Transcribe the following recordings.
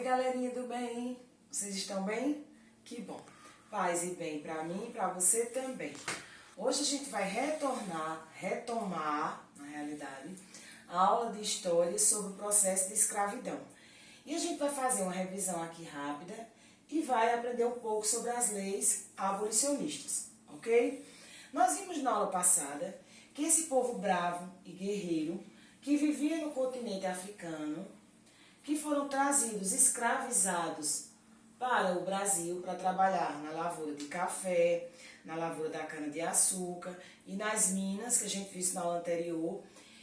Oi, galerinha do bem, vocês estão bem? Que bom. Paz e bem para mim e para você também. Hoje a gente vai retomar, na realidade, a aula de história sobre o processo de escravidão. E a gente vai fazer uma revisão aqui rápida e vai aprender um pouco sobre as leis abolicionistas, ok? Nós vimos na aula passada que esse povo bravo e guerreiro que vivia no continente africano, que foram trazidos escravizados para o Brasil para trabalhar na lavoura de café, na lavoura da cana-de-açúcar e nas minas, que a gente viu na aula anterior.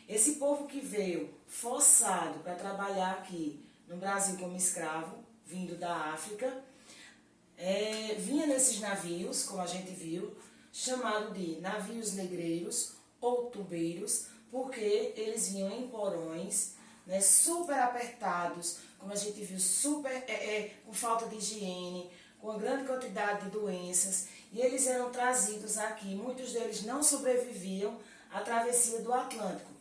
Esse povo que veio forçado para trabalhar aqui no Brasil como escravo, vindo da África, vinha nesses navios, como a gente viu, chamado de navios negreiros ou tubeiros, porque eles vinham em porões, né, super apertados, como a gente viu, com falta de higiene, com uma grande quantidade de doenças, e eles eram trazidos aqui. Muitos deles não sobreviviam à travessia do Atlântico.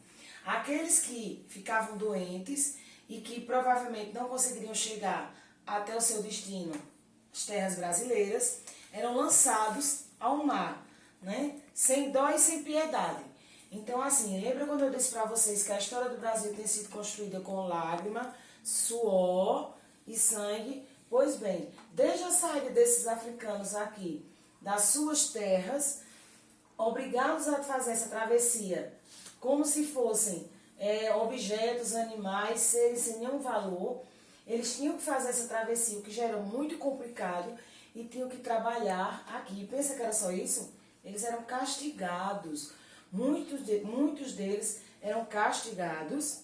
Aqueles que ficavam doentes e que provavelmente não conseguiriam chegar até o seu destino, as terras brasileiras, eram lançados ao mar, né, sem dó e sem piedade. Então, assim, lembra quando eu disse para vocês que a história do Brasil tem sido construída com lágrima, suor e sangue? Pois bem, desde a saída desses africanos aqui, das suas terras, obrigados a fazer essa travessia como se fossem objetos, animais, seres sem nenhum valor, eles tinham que fazer essa travessia, o que já era muito complicado, e tinham que trabalhar aqui. Pensa que era só isso? Eles eram castigados. Muitos deles eram castigados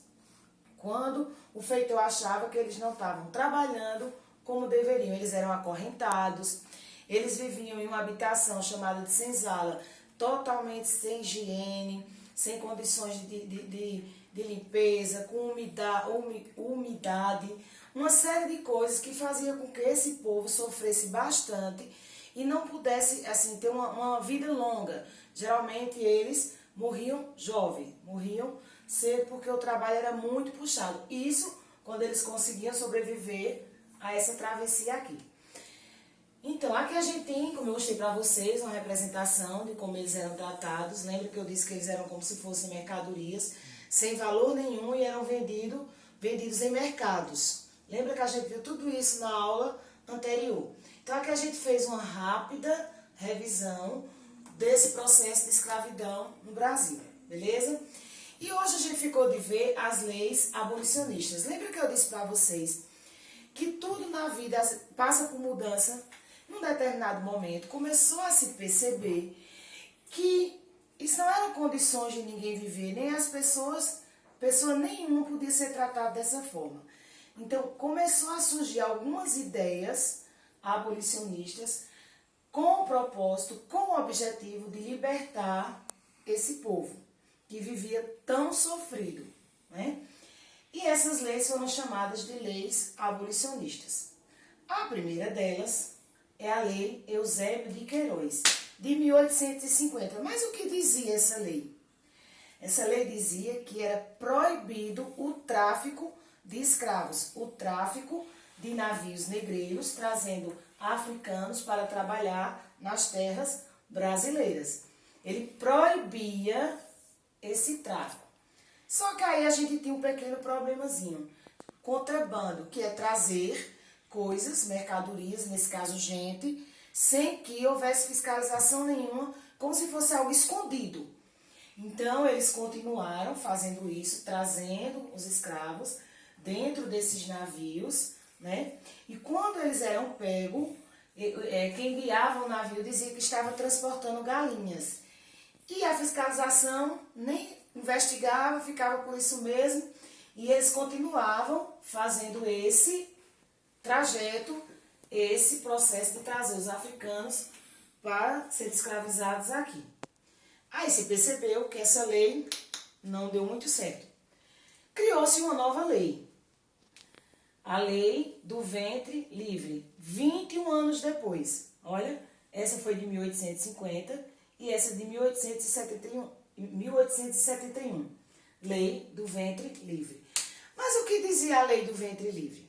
quando o feitor achava que eles não estavam trabalhando como deveriam. Eles eram acorrentados, eles viviam em uma habitação chamada de senzala, totalmente sem higiene, sem condições de limpeza, com umidade, uma série de coisas que fazia com que esse povo sofresse bastante e não pudesse assim ter uma vida longa. Geralmente eles morriam jovens, morriam cedo porque o trabalho era muito puxado. Isso quando eles conseguiam sobreviver a essa travessia aqui. Então, aqui a gente tem, como eu mostrei para vocês, uma representação de como eles eram tratados. Lembra que eu disse que eles eram como se fossem mercadorias, sem valor nenhum, e eram vendidos em mercados. Lembra que a gente viu tudo isso na aula anterior. Então, aqui a gente fez uma rápida revisão desse processo de escravidão no Brasil, beleza? E hoje a gente ficou de ver as leis abolicionistas. Lembra que eu disse para vocês que tudo na vida passa por mudança? Num determinado momento começou a se perceber que isso não eram condições de ninguém viver, nem as pessoa nenhuma podia ser tratada dessa forma. Então começou a surgir algumas ideias abolicionistas com o propósito, com o objetivo de libertar esse povo que vivia tão sofrido, né? E essas leis foram chamadas de leis abolicionistas. A primeira delas é a Lei Eusébio de Queiroz, de 1850. Mas o que dizia essa lei? Essa lei dizia que era proibido o tráfico de escravos, o tráfico de navios negreiros trazendo africanos para trabalhar nas terras brasileiras. Ele proibia esse tráfico. Só que aí a gente tinha um pequeno problemazinho. Contrabando, que é trazer coisas, mercadorias, nesse caso gente, sem que houvesse fiscalização nenhuma, como se fosse algo escondido. Então eles continuaram fazendo isso, trazendo os escravos dentro desses navios, né? E quando eles eram pegos, quem guiava o navio dizia que estava transportando galinhas. E a fiscalização nem investigava, ficava por isso mesmo, e eles continuavam fazendo esse trajeto, esse processo de trazer os africanos para serem escravizados aqui. Aí se percebeu que essa lei não deu muito certo. Criou-se uma nova lei, a Lei do Ventre Livre, 21 anos depois. Olha, essa foi de 1850 e essa de 1871. Lei do Ventre Livre. Mas o que dizia a Lei do Ventre Livre?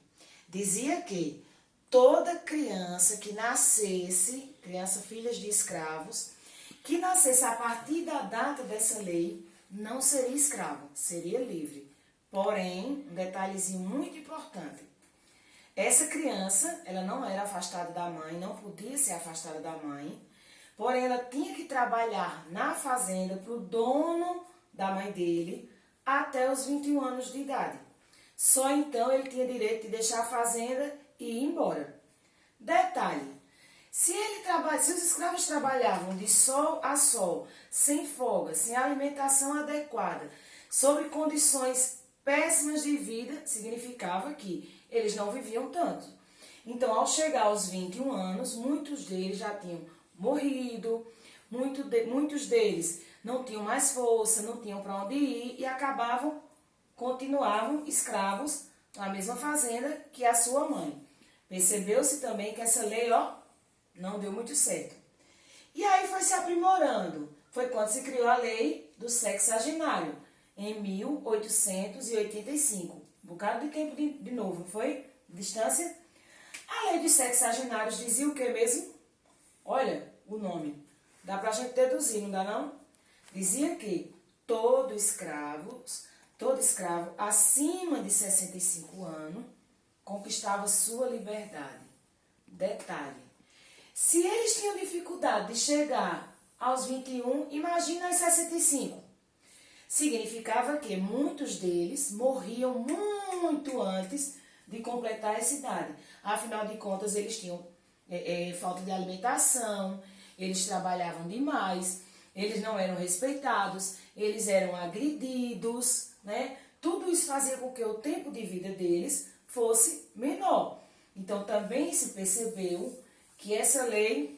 dizia que toda criança que nascesse, criança filhas de escravos, que nascesse a partir da data dessa lei, não seria escravo, seria livre. Porém, um detalhezinho muito importante. Essa criança, ela não era afastada da mãe, não podia ser afastada da mãe, porém ela tinha que trabalhar na fazenda para o dono da mãe dele até os 21 anos de idade. Só então ele tinha direito de deixar a fazenda e ir embora. Detalhe, se os escravos trabalhavam de sol a sol, sem folga, sem alimentação adequada, sob condições péssimas de vida, significava que eles não viviam tanto. Então, ao chegar aos 21 anos, muitos deles já tinham morrido, muitos deles não tinham mais força, não tinham para onde ir e continuavam escravos na mesma fazenda que a sua mãe. Percebeu-se também que essa lei, não deu muito certo. E aí foi se aprimorando. Foi quando se criou a lei do sexagenário, em 1885. Um bocado de tempo de novo, não foi? Distância? A lei dos sexagenários dizia o que mesmo? Olha o nome. Dá pra gente deduzir, não dá não? Dizia que todo escravo acima de 65 anos conquistava sua liberdade. Detalhe. Se eles tinham dificuldade de chegar aos 21, imagina aos 65. Significava que muitos deles morriam muito antes de completar essa idade. Afinal de contas, eles tinham falta de alimentação, eles trabalhavam demais, eles não eram respeitados, eles eram agredidos, né? Tudo isso fazia com que o tempo de vida deles fosse menor. Então, também se percebeu que essa lei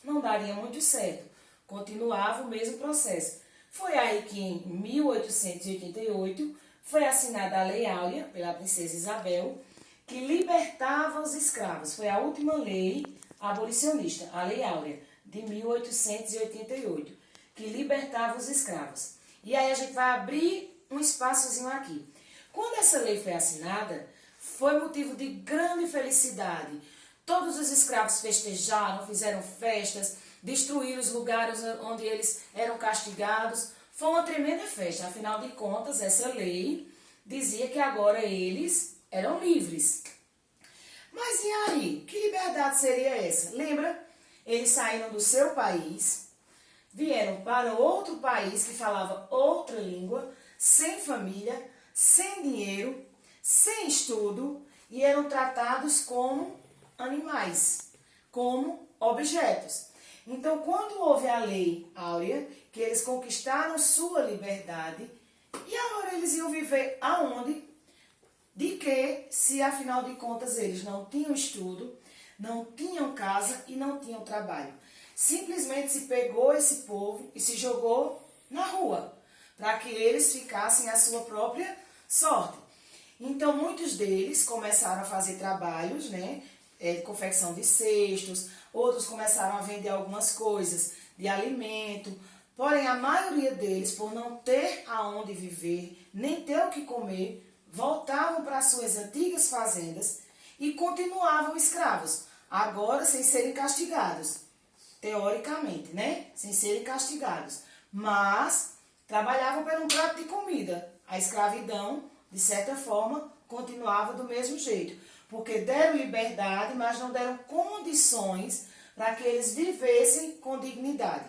não daria muito certo. Continuava o mesmo processo. Foi aí que, em 1888, foi assinada a Lei Áurea, pela princesa Isabel, que libertava os escravos. Foi a última lei abolicionista, a Lei Áurea, de 1888, que libertava os escravos. E aí a gente vai abrir um espaçozinho aqui. Quando essa lei foi assinada, foi motivo de grande felicidade. Todos os escravos festejaram, fizeram festas, destruíram os lugares onde eles eram castigados. Foi uma tremenda festa. Afinal de contas, essa lei dizia que agora eles eram livres. Mas e aí? Que liberdade seria essa? Lembra? Eles saíram do seu país, vieram para outro país que falava outra língua, sem família, sem dinheiro, sem estudo, e eram tratados como animais, como objetos. Então, quando houve a Lei Áurea, que eles conquistaram sua liberdade, e agora eles iam viver aonde? De que, se afinal de contas eles não tinham estudo, não tinham casa e não tinham trabalho. Simplesmente se pegou esse povo e se jogou na rua, para que eles ficassem à sua própria sorte. Então, muitos deles começaram a fazer trabalhos, né, confecção de cestos, outros começaram a vender algumas coisas de alimento, porém a maioria deles, por não ter aonde viver, nem ter o que comer, voltavam para suas antigas fazendas e continuavam escravos, agora sem serem castigados, teoricamente, né? Sem serem castigados, mas trabalhavam por um prato de comida. A escravidão, de certa forma, continuava do mesmo jeito, porque deram liberdade, mas não deram condições para que eles vivessem com dignidade.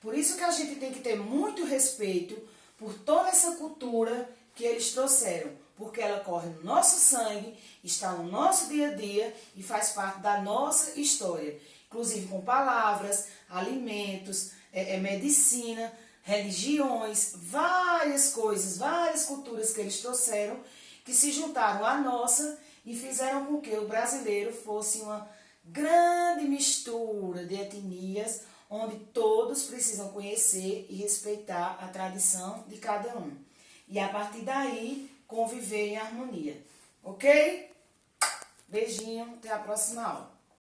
Por isso que a gente tem que ter muito respeito por toda essa cultura que eles trouxeram, porque ela corre no nosso sangue, está no nosso dia a dia e faz parte da nossa história, inclusive com palavras, alimentos, medicina, religiões, várias coisas, várias culturas que eles trouxeram, que se juntaram à nossa e fizeram com que o brasileiro fosse uma grande mistura de etnias, onde todos precisam conhecer e respeitar a tradição de cada um. E a partir daí, conviver em harmonia. Ok? Beijinho, até a próxima aula.